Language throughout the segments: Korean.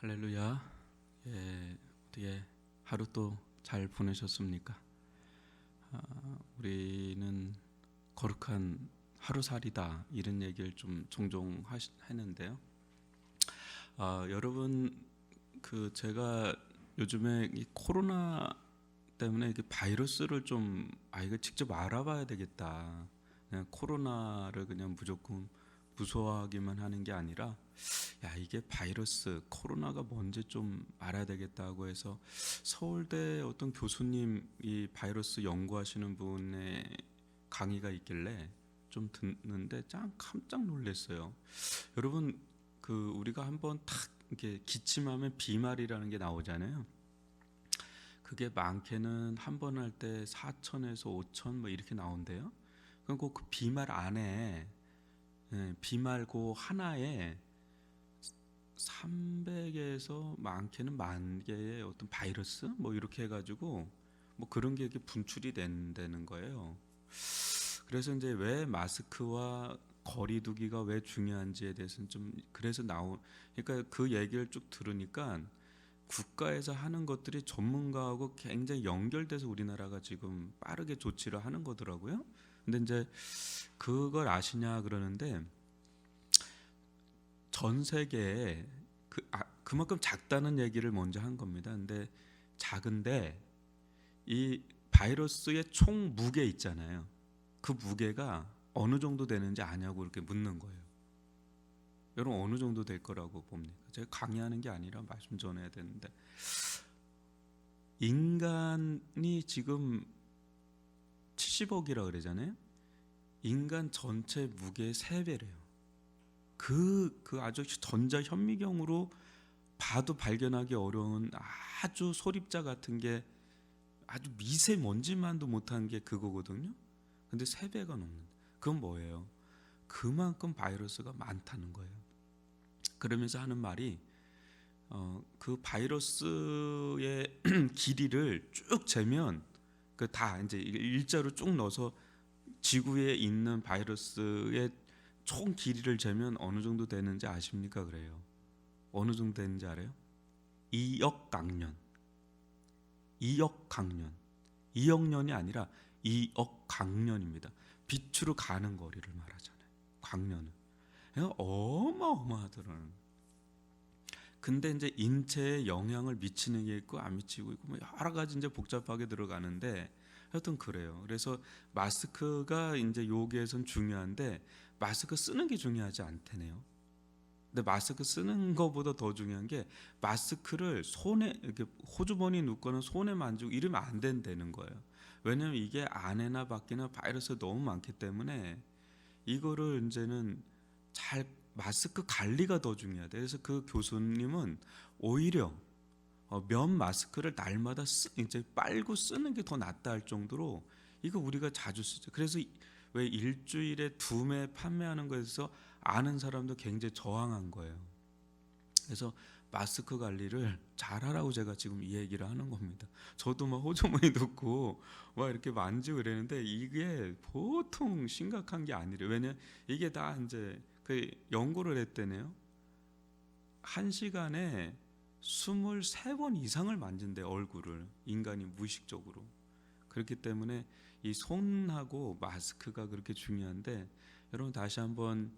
할렐루야. 어떻게 하루 또 잘 보내셨습니까? 우리는 거룩한 하루살이다 이런 얘기를 좀 종종 하는데요. 여러분 제가 요즘에 이 코로나 때문에 이게 바이러스를 좀 이거 직접 알아봐야 되겠다. 그냥 코로나를 그냥 무조건 무서워하기만 하는 게 아니라 이게 바이러스 코로나가 뭔지 좀 알아야 되겠다고 해서 서울대 어떤 교수님 이 바이러스 연구하시는 분의 강의가 있길래 좀 듣는데 짱 깜짝 놀랐어요. 여러분 우리가 한번 탁 이렇게 기침하면 비말이라는 게 나오잖아요. 그게 많게는 한 번 할 때 4,000에서 5,000 뭐 이렇게 나온대요. 그리고 그 비말 안에 비말고 하나에 300에서 많게는 10,000개의 어떤 바이러스 뭐 이렇게 해가지고 뭐 그런 게 이렇게 분출이 된다는 거예요. 그래서 이제 왜 마스크와 거리두기가 왜 중요한지에 대해서는 좀 그래서 그러니까 그 얘기를 쭉 들으니까 국가에서 하는 것들이 전문가하고 굉장히 연결돼서 우리나라가 지금 빠르게 조치를 하는 거더라고요. 근데 이제 그걸 아시냐 그러는데 전 세계에 그만큼 작다는 얘기를 먼저 한 겁니다. 근데 작은데 이 바이러스의 총 무게 있잖아요. 그 무게가 어느 정도 되는지 아냐고 이렇게 묻는 거예요. 여러분 어느 정도 될 거라고 봅니까? 제가 강의하는 게 아니라 말씀 전해야 되는데 인간이 지금 70억이라 그러잖아요. 인간 전체 무게의 3배래요. 그 아주 전자 현미경으로 봐도 발견하기 어려운 아주 소립자 같은 게 아주 미세먼지만도 못한 게 그거거든요. 근데 3배가 넘는. 그건 뭐예요? 그만큼 바이러스가 많다는 거예요. 그러면서 하는 말이 그 바이러스의 길이를 쭉 재면 그 다 이제 일자로 쭉 넣어서 지구에 있는 바이러스의 총 길이를 재면 어느 정도 되는지 아십니까? 그래요. 어느 정도 되는지 알아요? 2억 강년. 2억 강년. 2억 년이 아니라 2억 강년입니다. 빛으로 가는 거리를 말하잖아요. 강년은. 어마어마하더라는. 근데 이제 인체에 영향을 미치는 게 있고 안 미치고 있고 뭐 여러 가지 이제 복잡하게 들어가는데 하여튼 그래요. 그래서 마스크가 이제 여기에선 중요한데 마스크 쓰는 게 중요하지 않다네요. 근데 마스크 쓰는 것보다 더 중요한 게 마스크를 손에 이렇게 호주머니 넣거나 손에 만지고 이러면 안 된다는 거예요. 왜냐하면 이게 안에나 밖에나 바이러스가 너무 많기 때문에 이거를 이제는 잘 마스크 관리가 더 중요하다. 그래서 그 교수님은 오히려 면 마스크를 날마다 이제 빨고 쓰는 게 더 낫다 할 정도로 이거 우리가 자주 쓰죠. 그래서 왜 일주일에 2매 판매하는 거에서 아는 사람도 굉장히 저항한 거예요. 그래서 마스크 관리를 잘하라고 제가 지금 이 얘기를 하는 겁니다. 저도 막 호주머니 넣고 막 이렇게 만지고 그랬는데 이게 보통 심각한 게 아니래요. 왜냐 이게 다 이제 그 연구를 했대네요. 1시간에 23번 이상을 만진대 얼굴을 인간이 무의식적으로. 그렇기 때문에 이 손하고 마스크가 그렇게 중요한데 여러분 다시 한번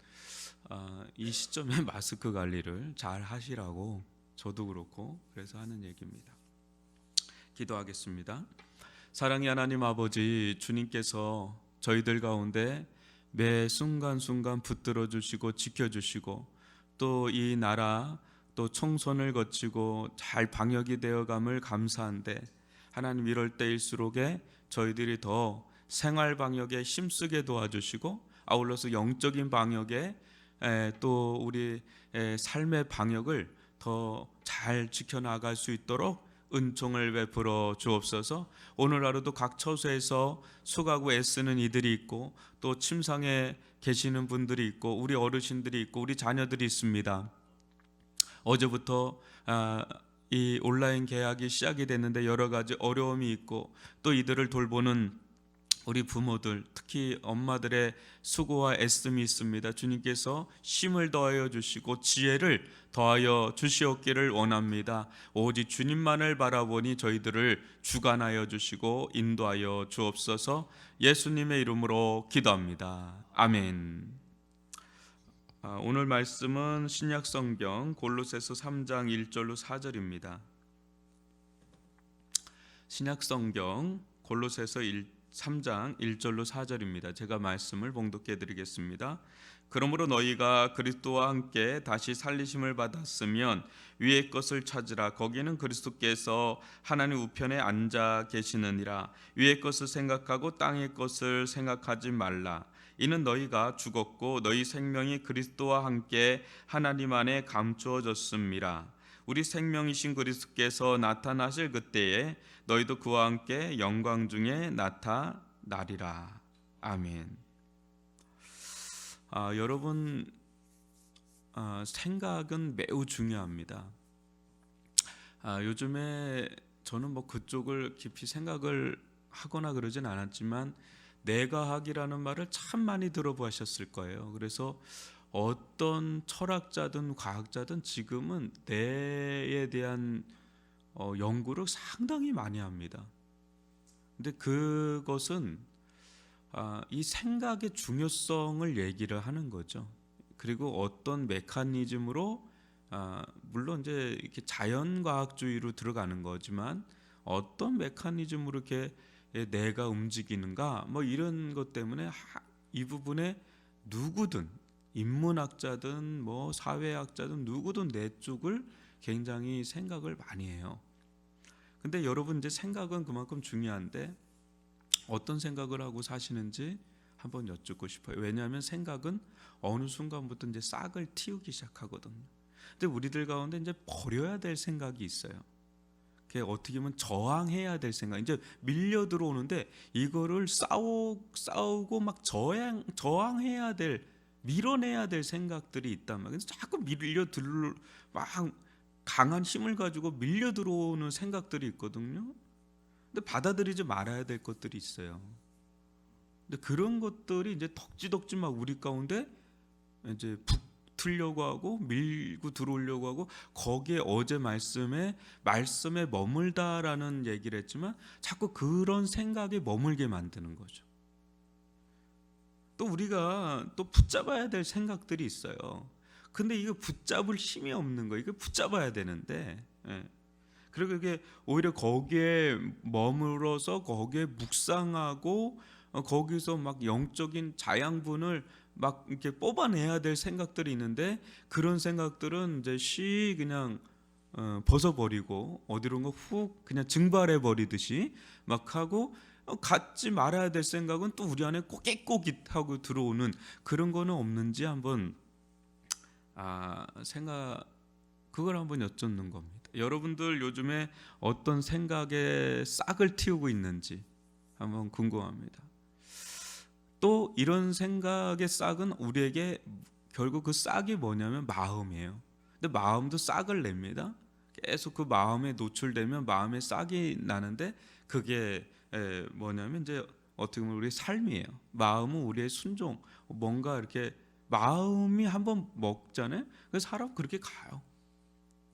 이 시점에 마스크 관리를 잘 하시라고 저도 그렇고 그래서 하는 얘기입니다. 기도하겠습니다. 사랑의 하나님 아버지, 주님께서 저희들 가운데 매 순간순간 붙들어 주시고 지켜주시고 또 이 나라 또 총선을 거치고 잘 방역이 되어감을 감사한데 하나님 이럴 때일수록에 저희들이 더 생활 방역에 힘쓰게 도와주시고 아울러서 영적인 방역에 또 우리 삶의 방역을 더 잘 지켜나갈 수 있도록 은총을 베풀어 주옵소서. 오늘 하루도 각 처소에서 수고하고 애쓰는 이들이 있고 또 침상에 계시는 분들이 있고 우리 어르신들이 있고 우리 자녀들이 있습니다. 어제부터 이 온라인 계약이 시작이 됐는데 여러 가지 어려움이 있고 또 이들을 돌보는 우리 부모들, 특히 엄마들의 수고와 애씀이 있습니다. 주님께서 힘을 더하여 주시고 지혜를 더하여 주시옵기를 원합니다. 오직 주님만을 바라보니 저희들을 주관하여 주시고 인도하여 주옵소서. 예수님의 이름으로 기도합니다. 아멘. 오늘 말씀은 신약성경 골로새서 3장 1절로 4절입니다. 신약성경 골로새서 3장 1절로 4절입니다. 제가 말씀을 봉독해 드리겠습니다. 그러므로 너희가 그리스도와 함께 다시 살리심을 받았으면 위의 것을 찾으라. 거기는 그리스도께서 하나님 우편에 앉아 계시느니라. 위의 것을 생각하고 땅의 것을 생각하지 말라. 이는 너희가 죽었고 너희 생명이 그리스도와 함께 하나님 안에 감추어졌음이라. 우리 생명이신 그리스도께서 나타나실 그때에 너희도 그와 함께 영광 중에 나타나리라. 아멘. 여러분, 생각은 매우 중요합니다. 요즘에 저는 뭐 그쪽을 깊이 생각을 하거나 그러진 않았지만 내과학이라는 말을 참 많이 들어보셨을 거예요. 그래서 어떤 철학자든 과학자든 지금은 뇌에 대한 연구를 상당히 많이 합니다. 근데 그것은 이 생각의 중요성을 얘기를 하는 거죠. 그리고 어떤 메커니즘으로 물론 이제 이렇게 자연과학주의로 들어가는 거지만 어떤 메커니즘으로 이렇게 뇌가 움직이는가 뭐 이런 것 때문에 이 부분에 누구든 인문학자든 뭐 사회학자든 누구든 뇌 쪽을 굉장히 생각을 많이 해요. 근데 여러분 이제 생각은 그만큼 중요한데 어떤 생각을 하고 사시는지 한번 여쭙고 싶어요. 왜냐하면 생각은 어느 순간부터 이제 싹을 틔우기 시작하거든요. 근데 우리들 가운데 이제 버려야 될 생각이 있어요. 그게 어떻게 보면 저항해야 될 생각. 이제 밀려 들어오는데 이거를 싸우고 막 저항해야 될, 밀어내야 될 생각들이 있단 말이에요. 그래서 자꾸 막 강한 힘을 가지고 밀려 들어오는 생각들이 있거든요. 근데 받아들이지 말아야 될 것들이 있어요. 근데 그런 것들이 이제 덕지덕지 막 우리 가운데 이제 붙으려고 하고 밀고 들어오려고 하고 거기에 어제 말씀에 머물다라는 얘기를 했지만 자꾸 그런 생각에 머물게 만드는 거죠. 또 우리가 또 붙잡아야 될 생각들이 있어요. 근데 이거 붙잡을 힘이 없는 거예요. 이거 붙잡아야 되는데 그리고 이게 오히려 거기에 머물러서 거기에 묵상하고 거기서 막 영적인 자양분을 막 이렇게 뽑아내야 될 생각들이 있는데 그런 생각들은 이제 그냥 벗어버리고 어디론가 훅 그냥 증발해 버리듯이 막 하고 갖지 말아야 될 생각은 또 우리 안에 꼬깃꼬깃하고 들어오는 그런 거는 없는지 한번 그걸 한번 여쭙는 겁니다. 여러분들 요즘에 어떤 생각에 싹을 틔우고 있는지 한번 궁금합니다. 또 이런 생각의 싹은 우리에게 결국 그 싹이 뭐냐면 마음이에요. 근데 마음도 싹을 냅니다. 계속 그 마음에 노출되면 마음에 싹이 나는데 그게 뭐냐면 이제 어떻게 보면 우리의 삶이에요. 마음은 우리의 순종, 뭔가 이렇게 마음이 한번 먹잖아요. 그래서 사람 그렇게 가요.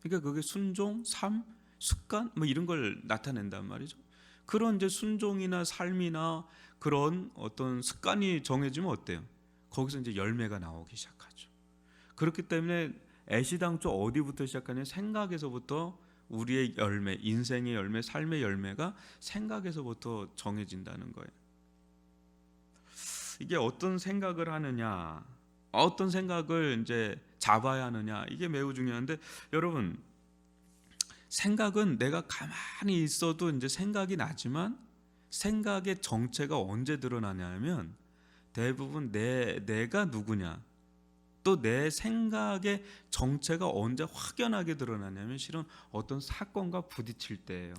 그러니까 그게 순종, 삶, 습관 뭐 이런 걸 나타낸단 말이죠. 그런 이제 순종이나 삶이나 그런 어떤 습관이 정해지면 어때요? 거기서 이제 열매가 나오기 시작하죠. 그렇기 때문에 애시당초 어디부터 시작하냐면 생각에서부터 우리의 열매, 인생의 열매, 삶의 열매가 생각에서부터 정해진다는 거예요. 이게 어떤 생각을 하느냐, 어떤 생각을 이제 잡아야 하느냐, 이게 매우 중요한데 여러분 생각은 내가 가만히 있어도 이제 생각이 나지만 생각의 정체가 언제 드러나냐면 대부분 내가 누구냐 또 내 생각의 정체가 언제 확연하게 드러나냐면 실은 어떤 사건과 부딪힐 때예요.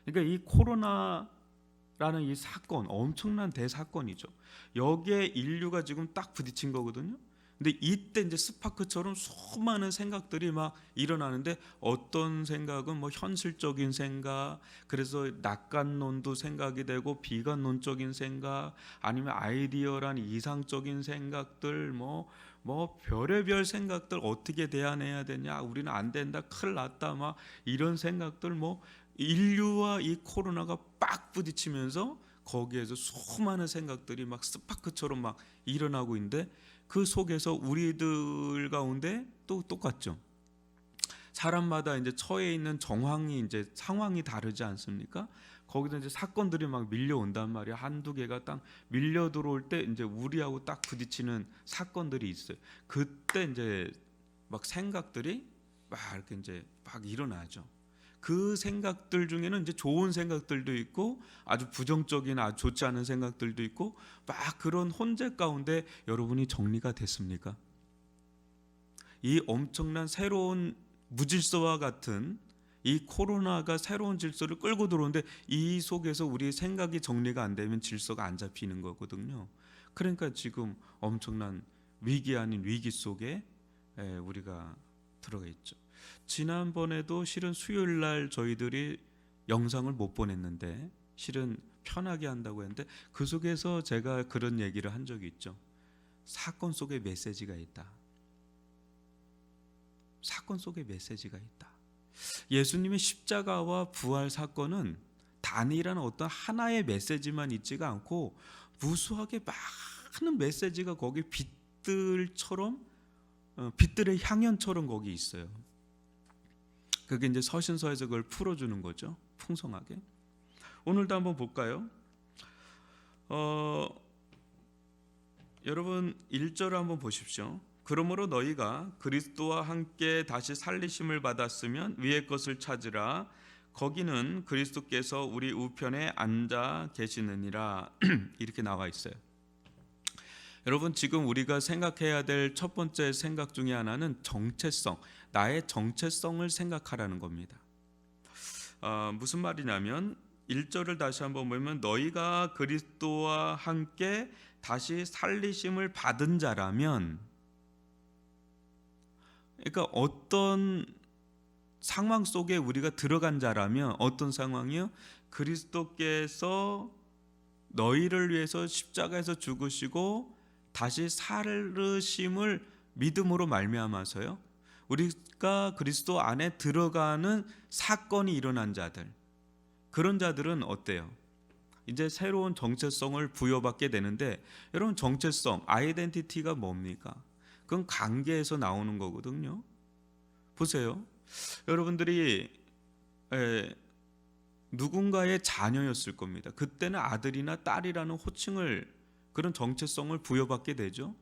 그러니까 이 코로나라는 이 사건 엄청난 대사건이죠. 여기에 인류가 지금 딱 부딪힌 거거든요. 근데 이때 이제 스파크처럼 수많은 생각들이 막 일어나는데, 어떤 생각은 뭐 현실적인 생각, 그래서 낙관론도 생각이 되고 비관론적인 생각, 아니면 아이디어란 이상적인 생각들, 뭐 별의별 생각들, 어떻게 대안해야 되냐, 우리는 안 된다, 큰일 났다, 막 이런 생각들, 뭐 인류와 이 코로나가 빡 부딪히면서 거기에서 수많은 생각들이 막 스파크처럼 막 일어나고 있는데, 그 속에서 우리들 가운데 또 똑같죠. 사람마다 이제 처해 있는 정황이, 이제 상황이 다르지 않습니까? 거기서 이제 사건들이 막 밀려온단 말이야. 한두 개가 딱 밀려 들어올 때 이제 우리하고 딱 부딪히는 사건들이 있어요. 그때 이제 막 생각들이 막 이렇게 이제 막 일어나죠. 그 생각들 중에는 이제 좋은 생각들도 있고 아주 부정적인, 아주 좋지 않은 생각들도 있고, 막 그런 혼재 가운데 여러분이 정리가 됐습니까? 이 엄청난 새로운 무질서와 같은 이 코로나가 새로운 질서를 끌고 들어오는데, 이 속에서 우리의 생각이 정리가 안 되면 질서가 안 잡히는 거거든요. 그러니까 지금 엄청난 위기 아닌 위기 속에 우리가 들어가 있죠. 지난번에도 실은 수요일 날 저희들이 영상을 못 보냈는데, 실은 편하게 한다고 했는데, 그 속에서 제가 그런 얘기를 한 적이 있죠. 사건 속에 메시지가 있다. 사건 속에 메시지가 있다. 예수님의 십자가와 부활 사건은 단일한 어떤 하나의 메시지만 있지가 않고, 무수하게 많은 메시지가 거기 빛들처럼, 빛들의 향연처럼 거기 있어요. 그게 이제 서신서에서 그걸 풀어주는 거죠. 풍성하게. 오늘도 한번 볼까요? 여러분 1절을 한번 보십시오. 그러므로 너희가 그리스도와 함께 다시 살리심을 받았으면 위의 것을 찾으라. 거기는 그리스도께서 우리 우편에 앉아 계시느니라. 이렇게 나와 있어요. 여러분, 지금 우리가 생각해야 될 첫 번째 생각 중에 하나는 정체성, 나의 정체성을 생각하라는 겁니다. 무슨 말이냐면 1절을 다시 한번 보면, 너희가 그리스도와 함께 다시 살리심을 받은 자라면, 그러니까 어떤 상황 속에 우리가 들어간 자라면, 어떤 상황이요? 그리스도께서 너희를 위해서 십자가에서 죽으시고 다시 살으심을 믿음으로 말미암아서요, 우리가 그리스도 안에 들어가는 사건이 일어난 자들, 그런 자들은 어때요? 이제 새로운 정체성을 부여받게 되는데, 여러분 정체성, 아이덴티티가 뭡니까? 그건 관계에서 나오는 거거든요. 보세요. 여러분들이 누군가의 자녀였을 겁니다. 그때는 아들이나 딸이라는 호칭을, 그런 정체성을 부여받게 되죠.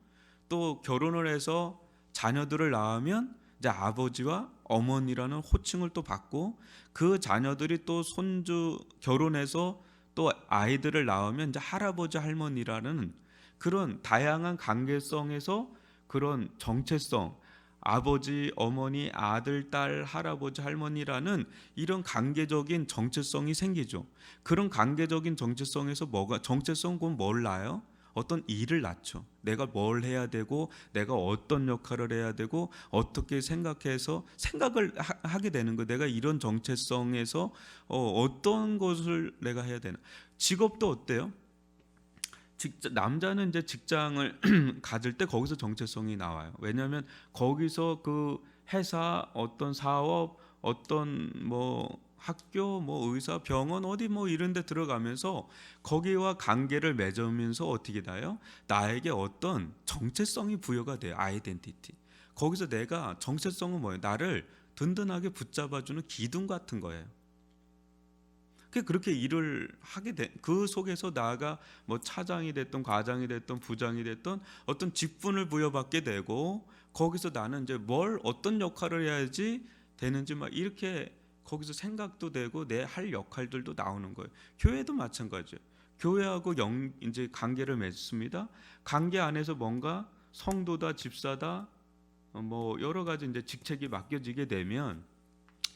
또 결혼을 해서 자녀들을 낳으면 이제 아버지와 어머니라는 호칭을 또 받고, 그 자녀들이 또 손주 결혼해서 또 아이들을 낳으면 이제 할아버지 할머니라는 그런 다양한 관계성에서 그런 정체성, 아버지, 어머니, 아들, 딸, 할아버지, 할머니라는 이런 관계적인 정체성이 생기죠. 그런 관계적인 정체성에서 정체성 그건 뭘 낳아요? 어떤 일을 낳죠. 내가 뭘 해야 되고, 내가 어떤 역할을 해야 되고, 어떻게 생각해서 생각을 하게 되는 거예요. 내가 이런 정체성에서 어떤 것을 내가 해야 되나. 직업도 어때요? 남자는 이제 직장을 가질 때 거기서 정체성이 나와요. 왜냐하면 거기서 그 회사, 어떤 사업, 어떤 뭐 학교, 뭐 의사, 병원, 어디 뭐 이런 데 들어가면서 거기와 관계를 맺으면서 어떻게 돼요? 나에게 어떤 정체성이 부여가 돼요. 아이덴티티. 거기서 내가 정체성은 뭐예요? 나를 든든하게 붙잡아주는 기둥 같은 거예요. 그렇게 일을 하게 된, 그 속에서 나가 뭐 차장이 됐던 과장이 됐던 부장이 됐던 어떤 직분을 부여받게 되고, 거기서 나는 이제 뭘 어떤 역할을 해야지 되는지 막 이렇게 거기서 생각도 되고 내 할 역할들도 나오는 거예요. 교회도 마찬가지예요. 교회하고 이제 관계를 맺습니다. 관계 안에서 뭔가 성도다, 집사다, 뭐 여러 가지 이제 직책이 맡겨지게 되면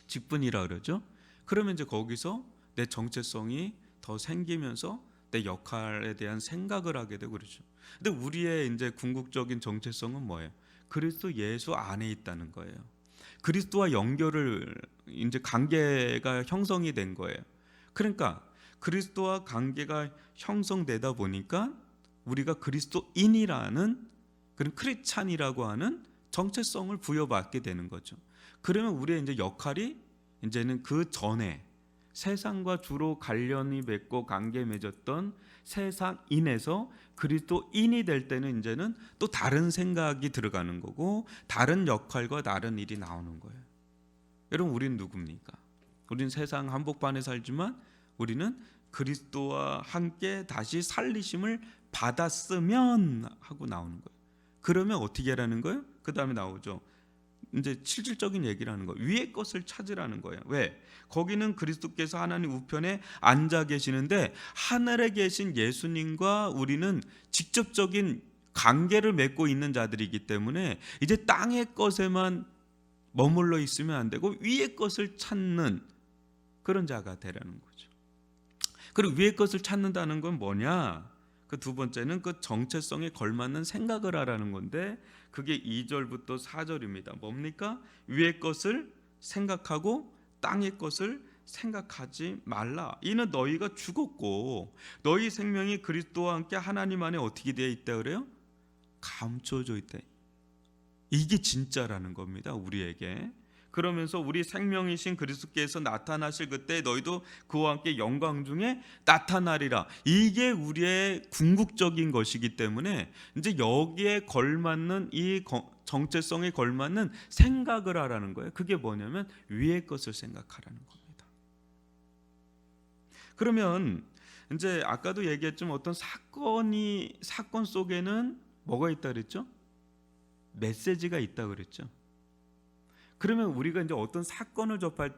직분이라 그러죠. 그러면 이제 거기서 내 정체성이 더 생기면서 내 역할에 대한 생각을 하게 되고 그러죠. 근데 우리의 이제 궁극적인 정체성은 뭐예요? 그리스도 예수 안에 있다는 거예요. 그리스도와 연결을 이제 관계가 형성이 된 거예요. 그러니까 그리스도와 관계가 형성되다 보니까 우리가 그리스도인이라는 그런 크리스찬이라고 하는 정체성을 부여받게 되는 거죠. 그러면 우리의 이제 역할이 이제는 그 전에 세상과 주로 관련이 맺고 관계 맺었던 세상인에서 그리스도인이 될 때는 이제는 또 다른 생각이 들어가는 거고 다른 역할과 다른 일이 나오는 거예요. 여러분, 우리는 누굽니까? 우리는 세상 한복판에 살지만 우리는 그리스도와 함께 다시 살리심을 받았으면 하고 나오는 거예요. 그러면 어떻게 하라는 거예요? 그 다음에 나오죠. 이제 실질적인 얘기를 하는 거예요. 위의 것을 찾으라는 거예요. 왜? 거기는 그리스도께서 하나님 우편에 앉아 계시는데 하늘에 계신 예수님과 우리는 직접적인 관계를 맺고 있는 자들이기 때문에 이제 땅의 것에만 머물러 있으면 안 되고 위의 것을 찾는 그런 자가 되라는 거죠. 그리고 위의 것을 찾는다는 건 뭐냐? 그 두 번째는 그 정체성에 걸맞는 생각을 하라는 건데 그게 2절부터 4절입니다. 뭡니까? 위의 것을 생각하고 땅의 것을 생각하지 말라. 이는 너희가 죽었고 너희 생명이 그리스도와 함께 하나님 안에 어떻게 되어 있다 그래요? 감춰져 있다. 이게 진짜라는 겁니다. 우리에게. 그러면서 우리 생명이신 그리스도께서 나타나실 그때 너희도 그와 함께 영광 중에 나타나리라. 이게 우리의 궁극적인 것이기 때문에 이제 여기에 걸맞는 이 정체성에 걸맞는 생각을 하라는 거예요. 그게 뭐냐면 위의 것을 생각하라는 겁니다. 그러면 이제 아까도 얘기했지만 어떤 사건 속에는 뭐가 있다 그랬죠? 메시지가 있다 그랬죠. 그러면 우리가 이제 어떤 사건을 접할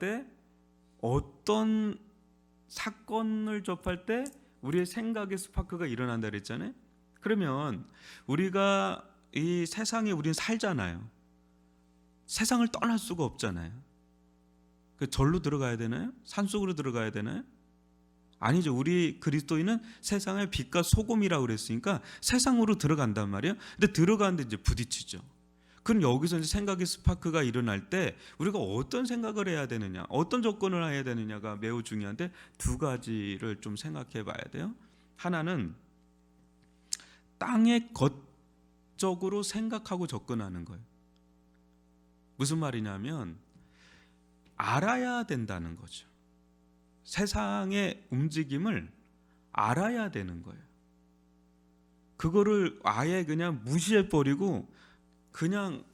때 우리의 생각의 스파크가 일어난다 그랬잖아요. 그러면 우리가 이 세상에 우리는 살잖아요. 세상을 떠날 수가 없잖아요. 그 절로 들어가야 되나요? 산속으로 들어가야 되나요? 아니죠. 우리 그리스도인은 세상의 빛과 소금이라고 그랬으니까 세상으로 들어간단 말이에요. 근데 들어가는데 이제 부딪히죠. 그럼 여기서 이제 생각의 스파크가 일어날 때 우리가 어떤 생각을 해야 되느냐, 어떤 접근을 해야 되느냐가 매우 중요한데 두 가지를 좀 생각해 봐야 돼요. 하나는 땅의 것적으로 생각하고 접근하는 거예요. 무슨 말이냐면 알아야 된다는 거죠. 세상의 움직임을 알아야 되는 거예요. 그거를 아예 그냥 무시해버리고 그냥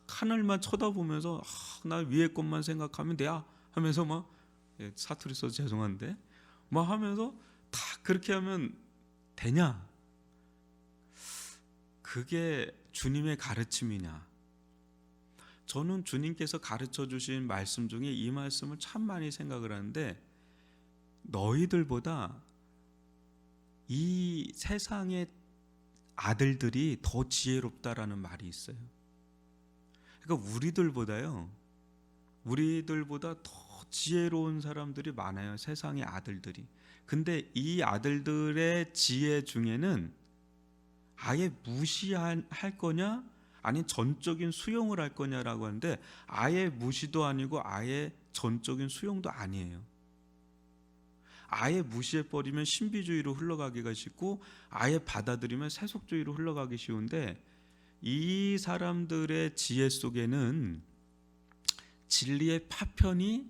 하늘만 쳐다보면서 나 위에 것만 생각하면 돼야 하면서 막 사투리 써서 죄송한데 막 하면서 다 그렇게 하면 되냐? 그게 주님의 가르침이냐? 저는 주님께서 가르쳐 주신 말씀 중에 이 말씀을 참 많이 생각을 하는데 너희들보다 이 세상의 아들들이 더 지혜롭다라는 말이 있어요. 그러니까 우리들보다 더 지혜로운 사람들이 많아요. 세상의 아들들이. 근데 이 아들들의 지혜 중에는 아예 무시할 거냐 아니 전적인 수용을 할 거냐라고 하는데 아예 무시도 아니고 아예 전적인 수용도 아니에요. 아예 무시해버리면 신비주의로 흘러가기가 쉽고 아예 받아들이면 세속주의로 흘러가기 쉬운데 이 사람들의 지혜 속에는 진리의 파편이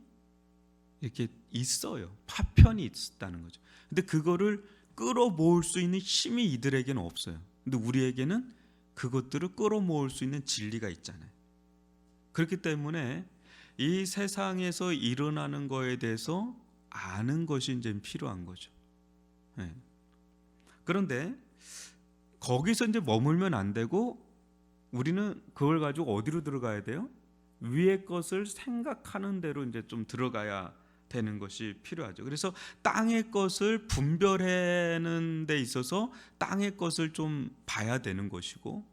이렇게 있어요. 파편이 있다는 거죠. 근데 그거를 끌어모을 수 있는 힘이 이들에게는 없어요. 근데 우리에게는 그것들을 끌어모을 수 있는 진리가 있잖아요. 그렇기 때문에 이 세상에서 일어나는 거에 대해서 아는 것이 이제 필요한 거죠. 네. 그런데 거기서 이제 머물면 안 되고 우리는 그걸 가지고 어디로 들어가야 돼요? 위의 것을 생각하는 대로 이제 좀 들어가야 되는 것이 필요하죠. 그래서 땅의 것을 분별하는 데 있어서 땅의 것을 좀 봐야 되는 것이고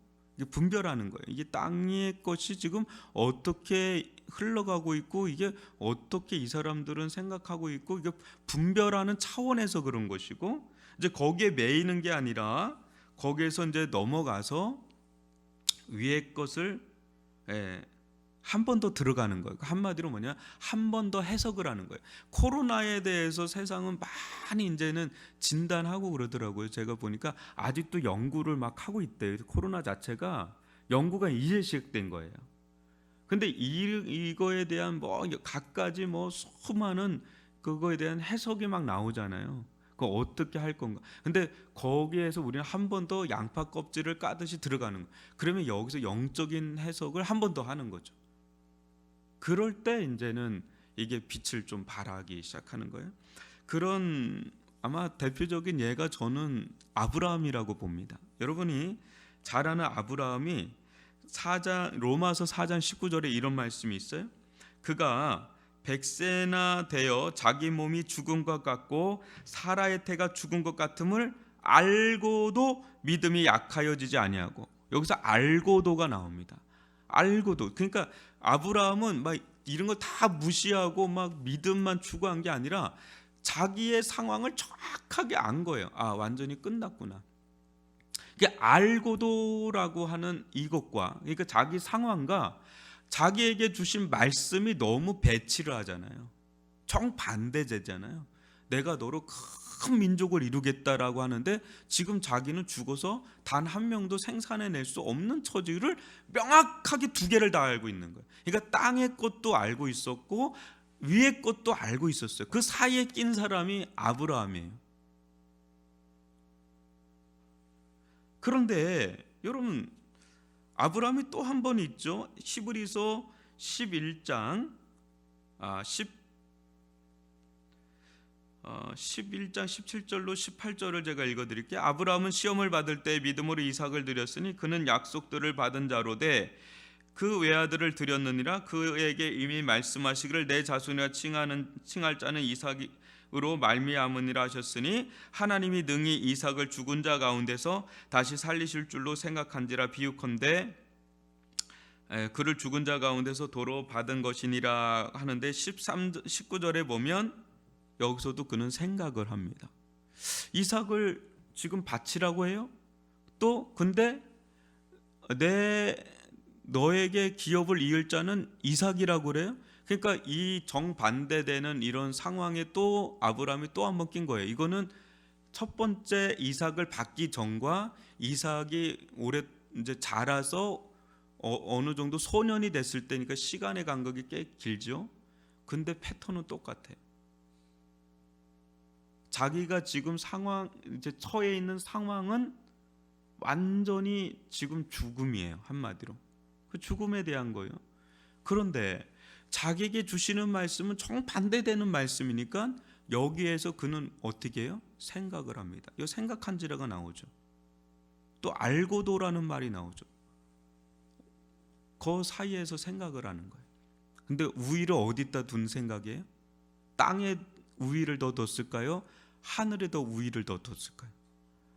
분별하는 거예요. 이게 땅의 것이 지금 어떻게 흘러가고 있고 이게 어떻게 이 사람들은 생각하고 있고 이게 분별하는 차원에서 그런 것이고 이제 거기에 매이는 게 아니라 거기에서 이제 넘어가서 위의 것을 한 번 더 들어가는 거예요. 한마디로 뭐냐? 한 번 더 해석을 하는 거예요. 코로나에 대해서 세상은 많이 이제는 진단하고 그러더라고요. 제가 보니까 아직도 연구를 막 하고 있대요. 코로나 자체가 연구가 이제 시작된 거예요. 근데 이거에 대한 뭐 갖가지 뭐 수많은 그거에 대한 해석이 막 나오잖아요. 그거 어떻게 할 건가? 근데 거기에서 우리는 한 번 더 양파 껍질을 까듯이 들어가는 거예요. 그러면 여기서 영적인 해석을 한 번 더 하는 거죠. 그럴 때 이제는 이게 빛을 좀 발하기 시작하는 거예요. 그런 아마 대표적인 예가 저는 아브라함이라고 봅니다. 여러분이 잘 아는 아브라함이 로마서 4장 19절에 이런 말씀이 있어요. 그가 100세나 되어 자기 몸이 죽은 것 같고 사라의 태가 죽은 것 같음을 알고도 믿음이 약하여지지 아니하고, 여기서 알고도가 나옵니다. 알고도, 그러니까 아브라함은 막 이런 거 다 무시하고 막 믿음만 추구한 게 아니라 자기의 상황을 정확하게 안 거예요. 아, 완전히 끝났구나. 이게 알고도라고 하는 이것과, 그러니까 자기 상황과 자기에게 주신 말씀이 너무 배치를 하잖아요. 정반대되잖아요. 내가 너로 큰 민족을 이루겠다라고 하는데 지금 자기는 죽어서 단 한 명도 생산해낼 수 없는 처지를 명확하게 두 개를 다 알고 있는 거예요. 그러니까 땅의 것도 알고 있었고 위의 것도 알고 있었어요. 그 사이에 낀 사람이 아브라함이에요. 그런데 여러분, 아브라함이 또 한 번 있죠. 히브리서 11장 11장 17절로 18절을 제가 읽어드릴게요. 아브라함은 시험을 받을 때 믿음으로 이삭을 드렸으니 그는 약속들을 받은 자로 돼 그 외아들을 드렸느니라. 그에게 이미 말씀하시기를 내 자손이라 칭할 자는 이삭으로 말미암으니라 하셨으니 하나님이 능히 이삭을 죽은 자 가운데서 다시 살리실 줄로 생각한지라. 비유컨대 그를 죽은 자 가운데서 도로 받은 것이니라 하는데 19절에 보면 여기서도 그는 생각을 합니다. 이삭을 지금 바치라고 해요. 또 근데 너에게 기업을 이을 자는 이삭이라고 그래요. 그러니까 이 정반대되는 이런 상황에 또 아브라함이 또 한 번 낀 거예요. 이거는 첫 번째 이삭을 받기 전과 이삭이 오래 이제 자라서 어느 정도 소년이 됐을 때니까 시간의 간격이 꽤 길죠. 근데 패턴은 똑같아요. 자기가 지금 이제 처해 있는 상황은 완전히 지금 죽음이에요. 한마디로 그 죽음에 대한 거예요. 그런데 자기에게 주시는 말씀은 정반대되는 말씀이니까 여기에서 그는 어떻게 해요? 생각을 합니다. 이 생각한지라가 나오죠. 또 알고도라는 말이 나오죠. 그 사이에서 생각을 하는 거예요. 근데 우위를 어디다 둔 생각이에요? 땅에 우위를 더 뒀을까요? 하늘에 더 우위를 더 뒀을까요?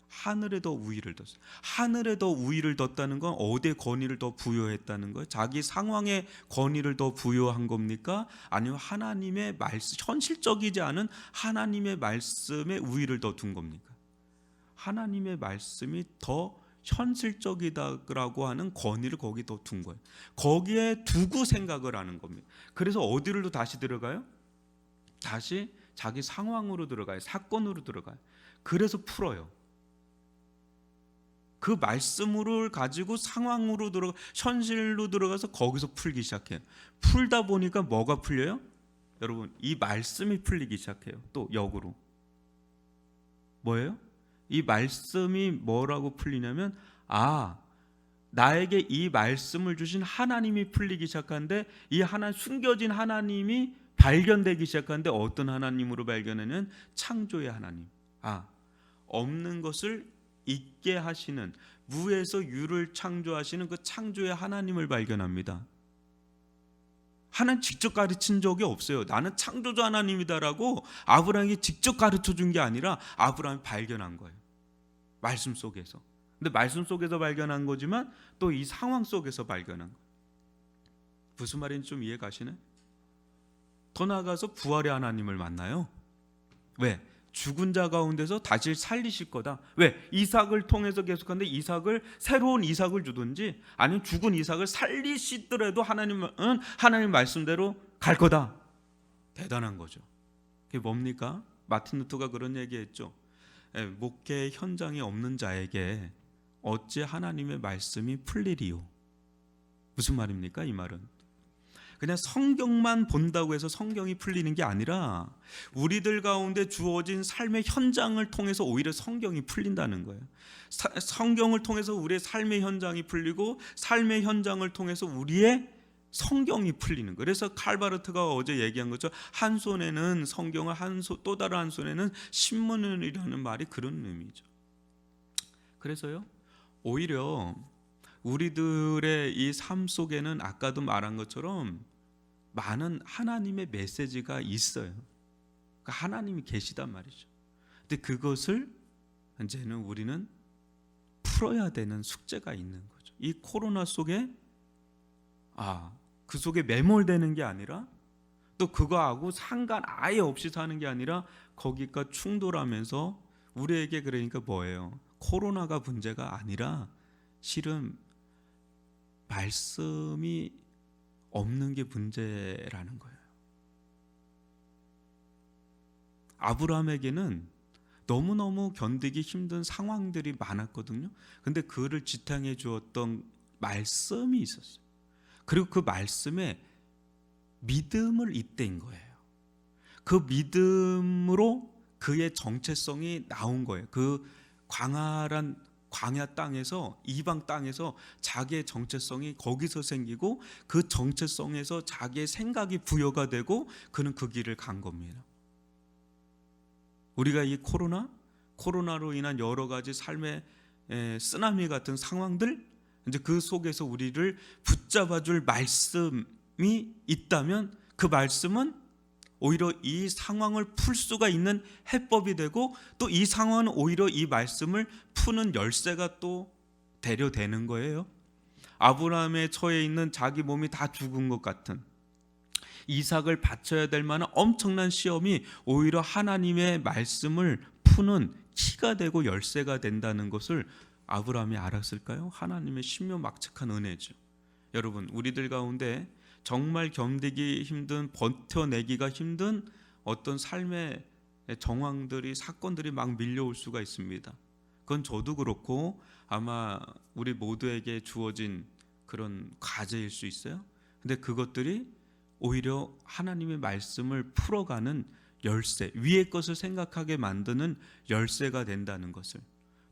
하늘에 더 우위를 뒀어요. 하늘에 더 우위를 뒀다는 건 어디에 권위를 더 부여했다는 거예요? 자기 상황에 권위를 더 부여한 겁니까? 아니면 하나님의 말씀, 현실적이지 않은 하나님의 말씀에 우위를 더 둔 겁니까? 하나님의 말씀이 더 현실적이다라고 하는 권위를 거기 더 둔 거예요. 거기에 두고 생각을 하는 겁니다. 그래서 어디로 다시 들어가요? 다시 자기 상황으로 들어가요. 사건으로 들어가요. 그래서 풀어요. 그 말씀을 가지고 상황으로 들어가, 현실로 들어가서 거기서 풀기 시작해요. 풀다 보니까 뭐가 풀려요? 여러분, 이 말씀이 풀리기 시작해요. 또 역으로 뭐예요? 이 말씀이 뭐라고 풀리냐면 나에게 이 말씀을 주신 하나님이 풀리기 시작하는데 이 숨겨진 하나님이 발견되기 시작하는데 어떤 하나님으로 발견하는? 창조의 하나님. 없는 것을 있게 하시는, 무에서 유를 창조하시는 그 창조의 하나님을 발견합니다. 하나님 직접 가르친 적이 없어요. 나는 창조주 하나님이다라고 아브라함이 직접 가르쳐 준 게 아니라 아브라함이 발견한 거예요. 말씀 속에서. 근데 말씀 속에서 발견한 거지만 또 이 상황 속에서 발견한 거예요. 무슨 말인지 좀 이해 가시나요? 더 나아가서 부활의 하나님을 만나요. 왜? 죽은 자 가운데서 다시 살리실 거다. 왜? 이삭을 통해서 계속하는데 새로운 이삭을 주든지 아니면 죽은 이삭을 살리시더라도 하나님은 하나님 말씀대로 갈 거다. 대단한 거죠. 그게 뭡니까? 마틴 루터가 그런 얘기했죠. 목회 현장에 없는 자에게 어찌 하나님의 말씀이 풀리리요? 무슨 말입니까? 이 말은 그냥 성경만 본다고 해서 성경이 풀리는 게 아니라 우리들 가운데 주어진 삶의 현장을 통해서 오히려 성경이 풀린다는 거예요. 성경을 통해서 우리의 삶의 현장이 풀리고 삶의 현장을 통해서 우리의 성경이 풀리는 거예요. 그래서 칼바르트가 어제 얘기한 거죠. 한 손에는 성경을 또 다른 한 손에는 신문이라는 말이 그런 의미죠. 그래서요, 오히려 우리들의 이 삶 속에는 아까도 말한 것처럼 많은 하나님의 메시지가 있어요. 그러니까 하나님이 계시단 말이죠. 근데 그것을 이제는 우리는 풀어야 되는 숙제가 있는 거죠. 이 코로나 속에 그 속에 매몰되는 게 아니라 또 그거하고 상관 아예 없이 사는 게 아니라 거기가 충돌하면서 우리에게 그러니까 뭐예요? 코로나가 문제가 아니라 실은 말씀이 없는 게 문제라는 거예요. 아브라함에게는 너무너무 견디기 힘든 상황들이 많았거든요. 근데 그를 지탱해 주었던 말씀이 있었어요. 그리고 그 말씀에 믿음을 잇댄 거예요. 그 믿음으로 그의 정체성이 나온 거예요. 그 광야 땅에서, 이방 땅에서 자기의 정체성이 거기서 생기고 그 정체성에서 자기의 생각이 부여가 되고 그는 그 길을 간 겁니다. 우리가 이 코로나로 인한 여러 가지 삶의 쓰나미 같은 상황들, 이제 그 속에서 우리를 붙잡아줄 말씀이 있다면 그 말씀은 오히려 이 상황을 풀 수가 있는 해법이 되고 또 이 상황은 오히려 이 말씀을 푸는 열쇠가 또 대려되는 거예요. 아브라함의 처해 있는 자기 몸이 다 죽은 것 같은 이삭을 바쳐야 될 만한 엄청난 시험이 오히려 하나님의 말씀을 푸는 키가 되고 열쇠가 된다는 것을 아브라함이 알았을까요? 하나님의 신묘막측한 은혜죠. 여러분, 우리들 가운데 정말 견디기 힘든, 버텨내기가 힘든 어떤 삶의 정황들이, 사건들이 막 밀려올 수가 있습니다. 그건 저도 그렇고 아마 우리 모두에게 주어진 그런 과제일 수 있어요. 근데 그것들이 오히려 하나님의 말씀을 풀어가는 열쇠, 위의 것을 생각하게 만드는 열쇠가 된다는 것을,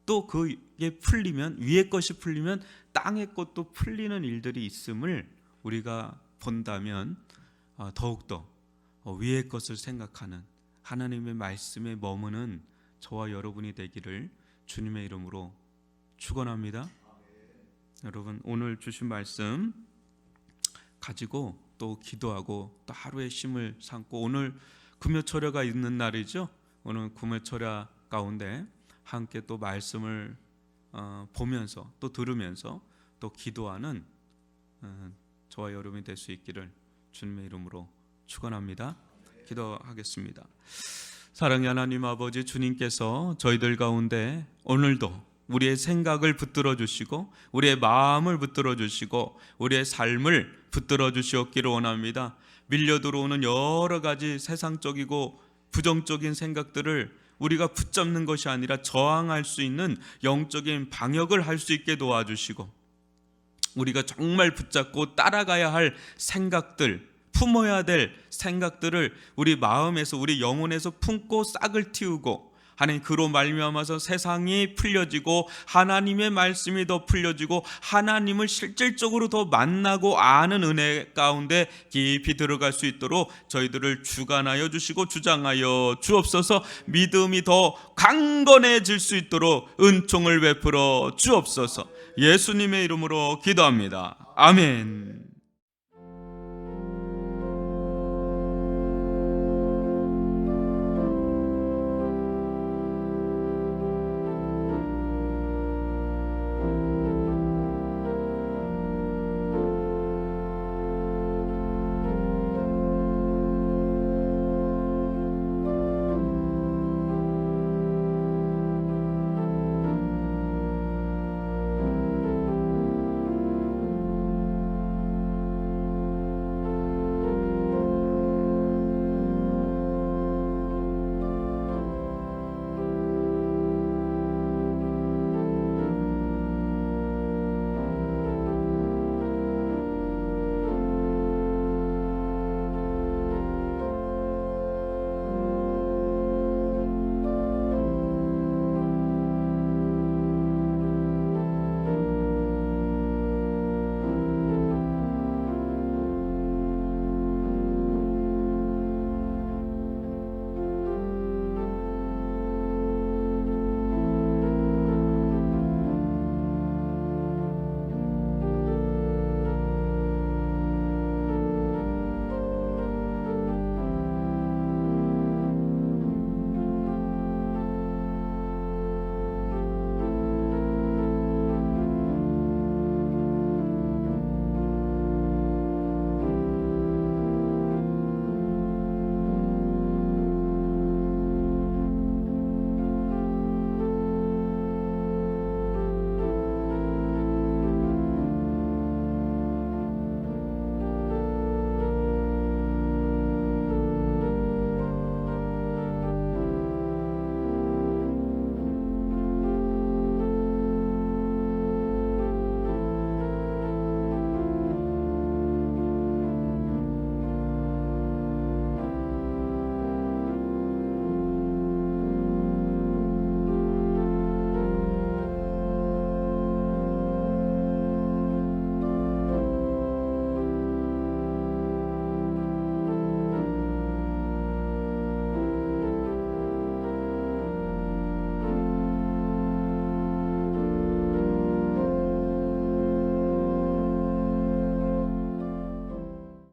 또 그게 풀리면, 위의 것이 풀리면 땅의 것도 풀리는 일들이 있음을 우리가 본다면 더욱더 위의 것을 생각하는 하나님의 말씀에 머무는 저와 여러분이 되기를 주님의 이름으로 축원합니다. 여러분, 오늘 주신 말씀 가지고 또 기도하고 또 하루의 쉼을 삼고, 오늘 금요철야가 있는 날이죠. 오늘 금요철야 가운데 함께 또 말씀을 보면서 또 들으면서 또 기도하는 저와 여러분이 될 수 있기를 주님의 이름으로 축원합니다. 기도하겠습니다. 사랑의 하나님 아버지, 주님께서 저희들 가운데 오늘도 우리의 생각을 붙들어 주시고 우리의 마음을 붙들어 주시고 우리의 삶을 붙들어 주시옵기를 원합니다. 밀려 들어오는 여러 가지 세상적이고 부정적인 생각들을 우리가 붙잡는 것이 아니라 저항할 수 있는 영적인 방역을 할 수 있게 도와주시고, 우리가 정말 붙잡고 따라가야 할 생각들, 품어야 될 생각들을 우리 마음에서, 우리 영혼에서 품고 싹을 틔우고, 하나님 그로 말미암아서 세상이 풀려지고 하나님의 말씀이 더 풀려지고 하나님을 실질적으로 더 만나고 아는 은혜 가운데 깊이 들어갈 수 있도록 저희들을 주관하여 주시고 주장하여 주옵소서. 믿음이 더 강건해질 수 있도록 은총을 베풀어 주옵소서. 예수님의 이름으로 기도합니다. 아멘.